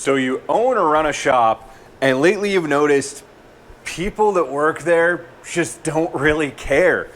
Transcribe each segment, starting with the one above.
So you own or run a shop, and lately you've noticed people that work there just don't really care.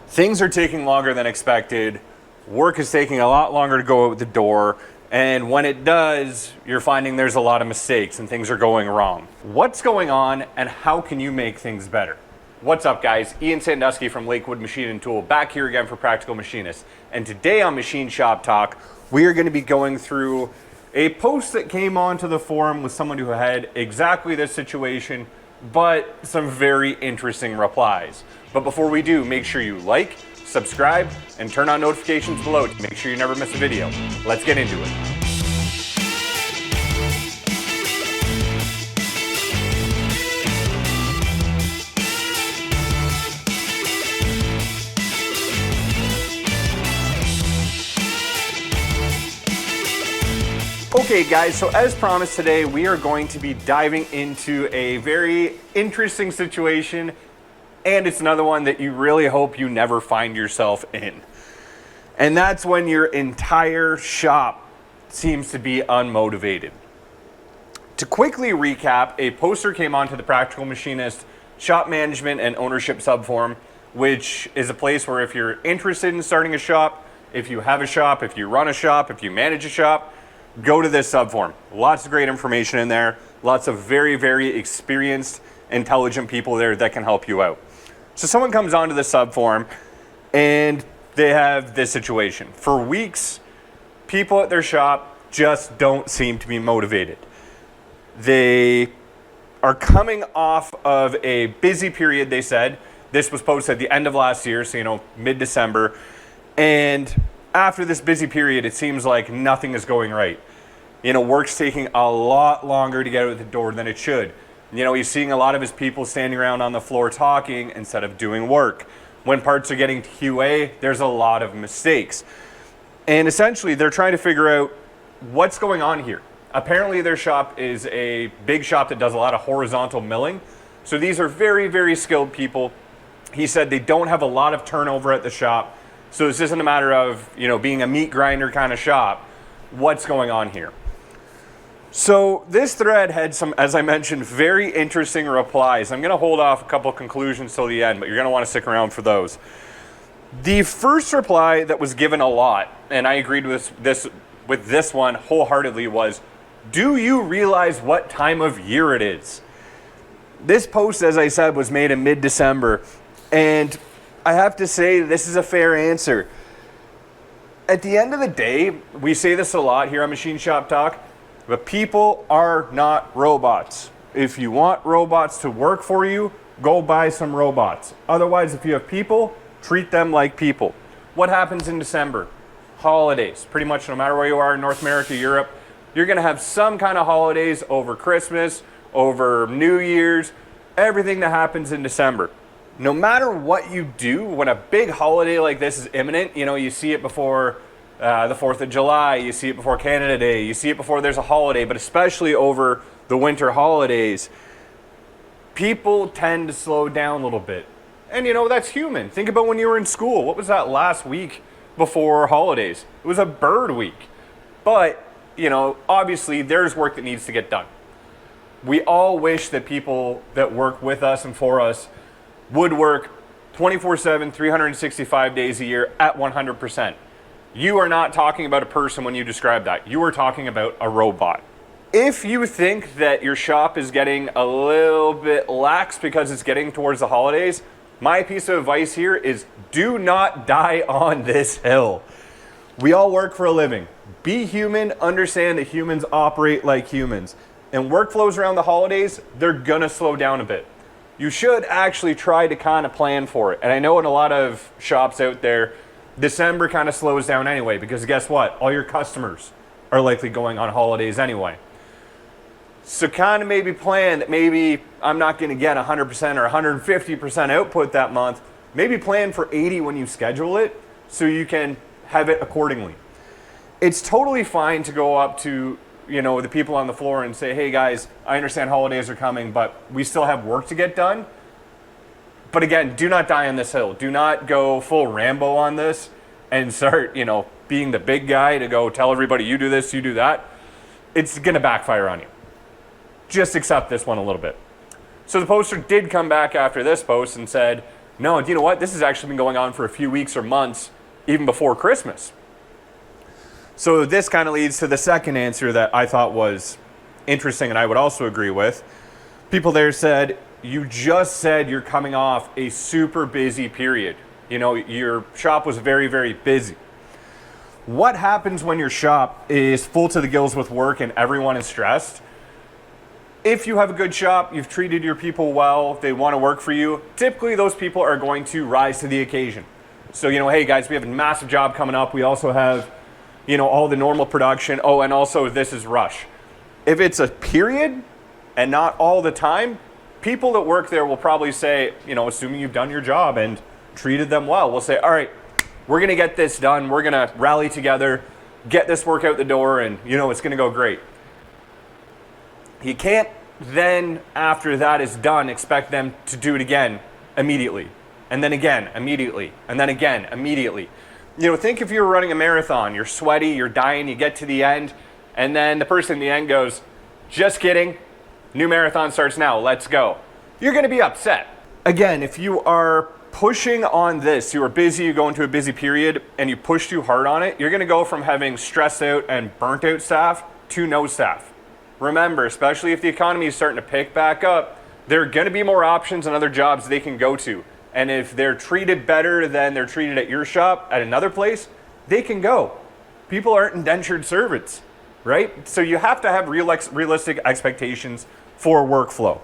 Things are taking longer than expected. Work is taking a lot longer to go out the door. And when it does, you're finding there's a lot of mistakes and things are going wrong. What's going on and how can you make things better? What's up, guys? Ian Sandusky from Lakewood Machine Tool back here again for Practical Machinist. And today on Machine Shop Talk, we are going to be going through a post that came onto the forum with someone who had exactly this situation, but some very interesting replies. But before we do, make sure you like, subscribe, and turn on notifications below to make sure you never miss a video. Let's get into it. Okay guys, so as promised today, we are going to be diving into a very interesting situation, and it's another one that you really hope you never find yourself in. And that's when your entire shop seems to be unmotivated. To quickly recap, a poster came onto the Practical Machinist shop management and ownership subforum, which is a place where if you're interested in starting a shop, if you have a shop, if you run a shop, if you manage a shop, go to this subforum. Lots of great information in there. Lots of very, very experienced, intelligent people there that can help you out. So someone comes onto the subforum and they have this situation. For weeks, people at their shop just don't seem to be motivated. They are coming off of a busy period, they said. This was posted at the end of last year, so mid-December. And after this busy period, it seems like nothing is going right. Work's taking a lot longer to get out the door than it should. He's seeing a lot of his people standing around on the floor talking instead of doing work. When parts are getting to QA, there's a lot of mistakes. And essentially, they're trying to figure out what's going on here. Apparently, their shop is a big shop that does a lot of horizontal milling. So these are very, very skilled people. He said they don't have a lot of turnover at the shop. So this isn't a matter of, being a meat grinder kind of shop. What's going on here? So this thread had some, as I mentioned, very interesting replies. I'm going to hold off a couple conclusions till the end, but you're going to want to stick around for those. The first reply that was given a lot, and I agreed with this one wholeheartedly, was, do you realize what time of year it is? This post, as I said, was made in mid-December, and I have to say this is a fair answer. At the end of the day, we say this a lot here on Machine Shop Talk, but people are not robots. If you want robots to work for you, go buy some robots. Otherwise, if you have people, treat them like people. What happens in December? Holidays. Pretty much no matter where you are in North America, Europe, you're going to have some kind of holidays over Christmas, over New Year's, everything that happens in December. No matter what you do, when a big holiday like this is imminent, you see it before the 4th of July, you see it before Canada Day, you see it before there's a holiday, but especially over the winter holidays, people tend to slow down a little bit. And that's human. Think about when you were in school. What was that last week before holidays? It was a bird week. But, obviously there's work that needs to get done. We all wish that people that work with us and for us would work 24/7, 365 days a year at 100%. You are not talking about a person when you describe that. You are talking about a robot. If you think that your shop is getting a little bit lax because it's getting towards the holidays, my piece of advice here is do not die on this hill. We all work for a living. Be human, understand that humans operate like humans. And workflows around the holidays, they're gonna slow down a bit. You should actually try to kind of plan for it. And I know in a lot of shops out there, December kind of slows down anyway, because guess what? All your customers are likely going on holidays anyway. So kind of maybe plan that maybe I'm not going to get 100% or 150% output that month. Maybe plan for 80 when you schedule it so you can have it accordingly. It's totally fine to go up to the people on the floor and say, hey guys, I understand holidays are coming, but we still have work to get done. But again, do not die on this hill. Do not go full Rambo on this and start, being the big guy to go tell everybody you do this, you do that. it's going to backfire on you. Just accept this one a little bit. So the poster did come back after this post and said, no, you know what? This has actually been going on for a few weeks or months, even before Christmas. So this kind of leads to the second answer that I thought was interesting and I would also agree with. People there said, you just said you're coming off a super busy period. You know, your shop was very, very busy. What happens when your shop is full to the gills with work and everyone is stressed? If you have a good shop, you've treated your people well, they want to work for you, typically those people are going to rise to the occasion. So, you know, hey guys, we have a massive job coming up. We also have, you know, all the normal production. Oh, and also this is rush. If it's a period and not all the time, people that work there will probably say, you know, assuming you've done your job and treated them well, we'll say, all right, we're going to get this done. We're going to rally together, get this work out the door, and, you know, it's going to go great. You can't then, after that is done, expect them to do it again immediately. And then again, immediately. And then again, immediately. You know, think if you were running a marathon, you're sweaty, you're dying, you get to the end, and then the person in the end goes, just kidding, new marathon starts now, let's go. You're going to be upset. Again, if you are pushing on this, you are busy, you go into a busy period, and you push too hard on it, you're going to go from having stressed out and burnt out staff to no staff. Remember, especially if the economy is starting to pick back up, there are going to be more options and other jobs they can go to. And if they're treated better than they're treated at your shop at another place, they can go. People aren't indentured servants, right? So you have to have realistic expectations for workflow.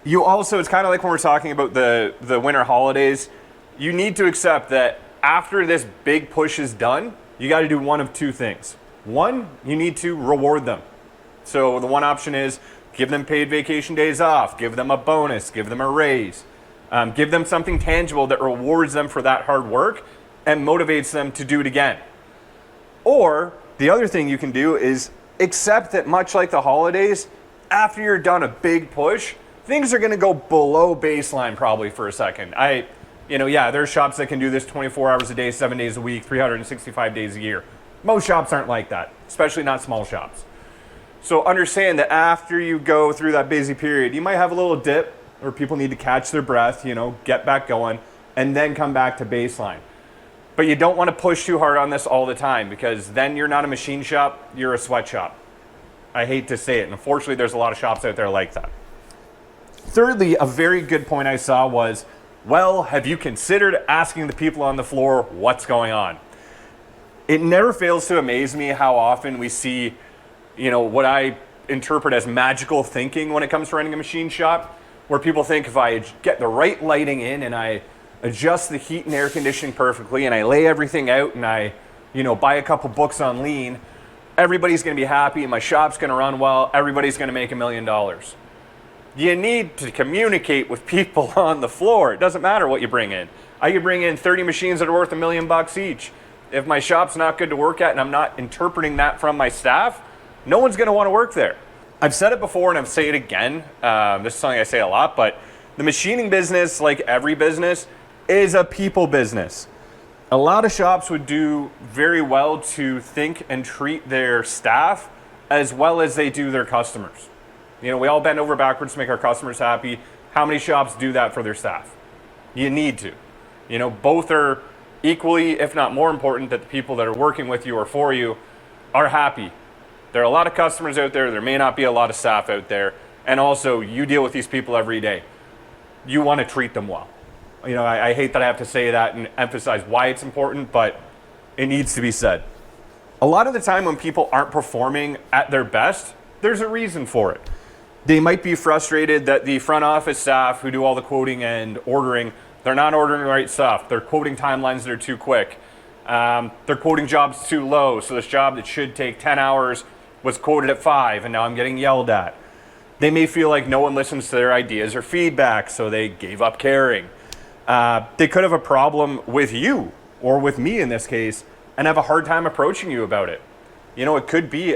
You also, it's kind of like when we're talking about the winter holidays, you need to accept that after this big push is done, you got to do one of two things. One, you need to reward them. So the one option is give them paid vacation days off, give them a bonus, give them a raise, give them something tangible that rewards them for that hard work and motivates them to do it again. Or the other thing you can do is accept that much like the holidays, after you're done a big push, things are going to go below baseline probably for a second. There's shops that can do this 24 hours a day, 7 days a week, 365 days a year. Most shops aren't like that, especially not small shops. So understand that after you go through that busy period, you might have a little dip where people need to catch their breath, get back going, and then come back to baseline. But you don't want to push too hard on this all the time because then you're not a machine shop, you're a sweatshop. I hate to say it, and unfortunately there's a lot of shops out there like that. Thirdly, a very good point I saw was, well, have you considered asking the people on the floor what's going on? It never fails to amaze me how often we see what I interpret as magical thinking when it comes to running a machine shop, where people think if I get the right lighting in and I adjust the heat and air conditioning perfectly and I lay everything out and I, buy a couple books on lean, everybody's going to be happy and my shop's going to run well, everybody's going to make $1 million. You need to communicate with people on the floor. It doesn't matter what you bring in. I could bring in 30 machines that are worth $1 million each. If my shop's not good to work at and I'm not interpreting that from my staff, no one's going to want to work there. I've said it before and I'll say it again. This is something I say a lot, but the machining business, like every business, is a people business. A lot of shops would do very well to think and treat their staff as well as they do their customers. We all bend over backwards to make our customers happy. How many shops do that for their staff? You need to. Both are equally, if not more important, that the people that are working with you or for you are happy. There are a lot of customers out there. There may not be a lot of staff out there. And also, you deal with these people every day. You want to treat them well. I hate that I have to say that and emphasize why it's important, but it needs to be said. A lot of the time when people aren't performing at their best, there's a reason for it. They might be frustrated that the front office staff who do all the quoting and ordering, they're not ordering the right stuff. They're quoting timelines that are too quick. They're quoting jobs too low. So this job that should take 10 hours was quoted at 5 and now I'm getting yelled at. They may feel like no one listens to their ideas or feedback, so they gave up caring. They could have a problem with you or with me in this case and have a hard time approaching you about it. It could be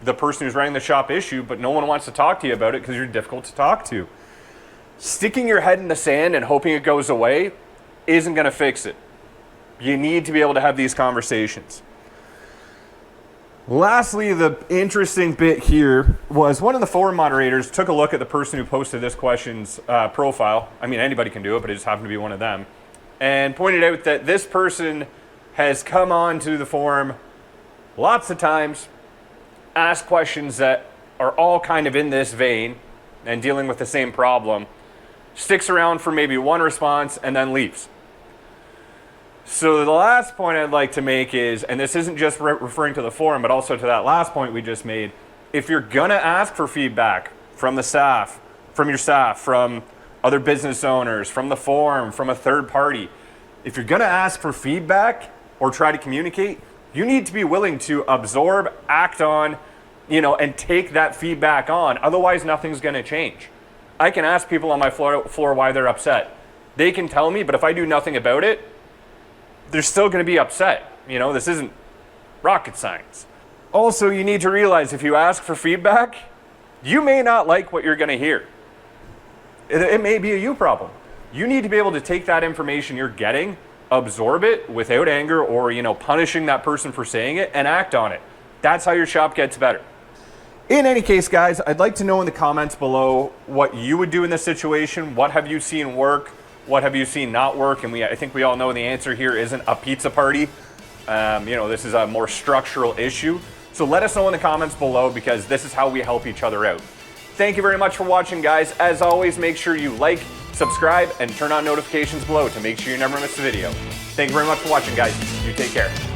the person who's running the shop issue, but no one wants to talk to you about it because you're difficult to talk to. Sticking your head in the sand and hoping it goes away isn't going to fix it. You need to be able to have these conversations. Lastly, the interesting bit here was one of the forum moderators took a look at the person who posted this question's profile. I mean, anybody can do it, but it just happened to be one of them. And pointed out that this person has come on to the forum lots of times, asked questions that are all kind of in this vein and dealing with the same problem, sticks around for maybe one response and then leaves. So the last point I'd like to make is, and this isn't just referring to the forum, but also to that last point we just made, if you're gonna ask for feedback from the staff, from your staff, from other business owners, from the forum, from a third party, if you're gonna ask for feedback or try to communicate, you need to be willing to absorb, act on, and take that feedback on. Otherwise, nothing's gonna change. I can ask people on my floor why they're upset. They can tell me, but if I do nothing about it, they're still going to be upset. This isn't rocket science. Also, you need to realize if you ask for feedback, you may not like what you're going to hear. It may be a you problem. You need to be able to take that information you're getting, absorb it without anger or, punishing that person for saying it, and act on it. That's how your shop gets better. In any case, guys, I'd like to know in the comments below what you would do in this situation. What have you seen work? What have you seen not work? And I think we all know the answer here isn't a pizza party. This is a more structural issue. So let us know in the comments below, because this is how we help each other out. Thank you very much for watching, guys. As always, make sure you like, subscribe, and turn on notifications below to make sure you never miss a video. Thank you very much for watching, guys. You take care.